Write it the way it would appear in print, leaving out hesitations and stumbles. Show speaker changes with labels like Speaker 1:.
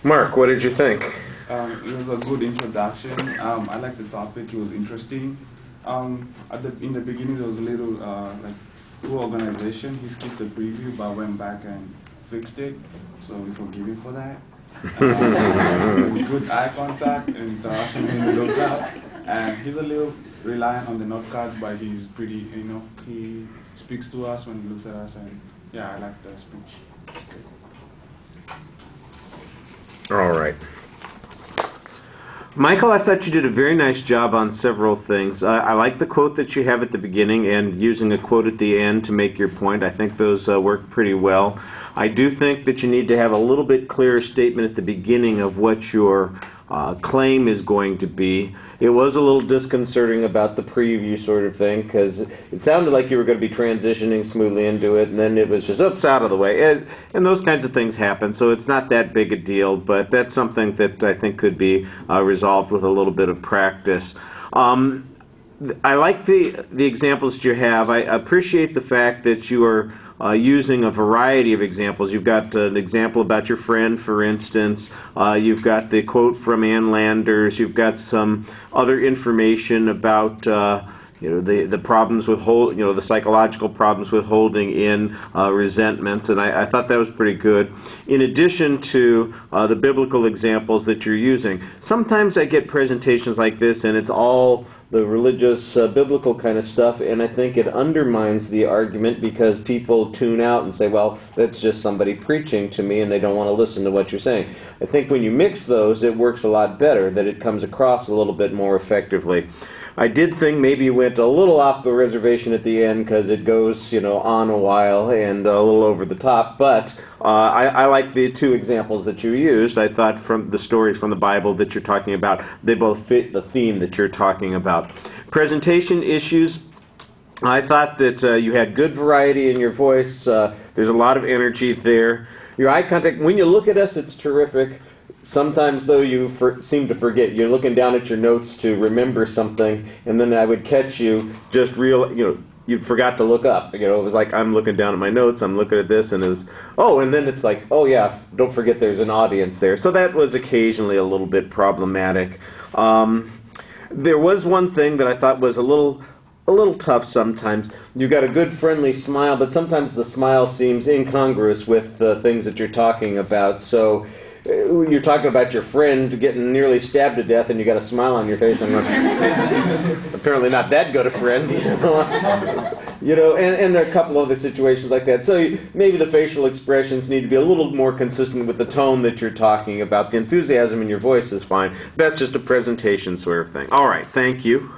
Speaker 1: Mark, what did you think?
Speaker 2: It was a good introduction. I liked the topic. It was interesting. In the beginning, there was a little like poor organization. He skipped the preview, but went back and fixed it. So we forgive him for that. Good eye contact and interaction when he looks up. And he's a little reliant on the note cards, but he's pretty, he speaks to us when he looks at us, and yeah, I like the speech.
Speaker 1: All right. Michael, I thought you did a very nice job on several things. I like the quote that you have at the beginning and using a quote at the end to make your point. I think those work pretty well. I do think that you need to have a little bit clearer statement at the beginning of what your claim is going to be. It was a little disconcerting about the preview sort of thing, because it sounded like you were going to be transitioning smoothly into it, and then it was just, oops, out of the way. And those kinds of things happen, so it's not that big a deal, but that's something that I think could be resolved with a little bit of practice. I like the examples that you have. I appreciate the fact that you are using a variety of examples. You've got an example about your friend, for instance. You've got the quote from Ann Landers. You've got some other information about the problems with the psychological problems with holding in resentment, and I thought that was pretty good. In addition to the biblical examples that you're using, sometimes I get presentations like this, and it's all the religious, biblical kind of stuff, and I think it undermines the argument because people tune out and say, well, that's just somebody preaching to me and they don't want to listen to what you're saying. I think when you mix those, it works a lot better, that it comes across a little bit more effectively. I did think maybe you went a little off the reservation at the end because it goes, on a while and a little over the top, but I like the two examples that you used. I thought from the stories from the Bible that you're talking about, they both fit the theme that you're talking about. Presentation issues, I thought that you had good variety in your voice. There's a lot of energy there. Your eye contact, when you look at us, it's terrific. Sometimes, though, you seem to forget. You're looking down at your notes to remember something, and then I would catch you just you forgot to look up. It was like I'm looking down at my notes, I'm looking at this, and and then it's like, oh yeah, don't forget there's an audience there. So that was occasionally a little bit problematic. There was one thing that I thought was a little tough sometimes. You've got a good friendly smile, but sometimes the smile seems incongruous with the things that you're talking about. So you're talking about your friend getting nearly stabbed to death, and you got a smile on your face. I'm not, apparently not that good a friend, and there are a couple other situations like that. So maybe the facial expressions need to be a little more consistent with the tone that you're talking about. The enthusiasm in your voice is fine. That's just a presentation sort of thing. All right, thank you.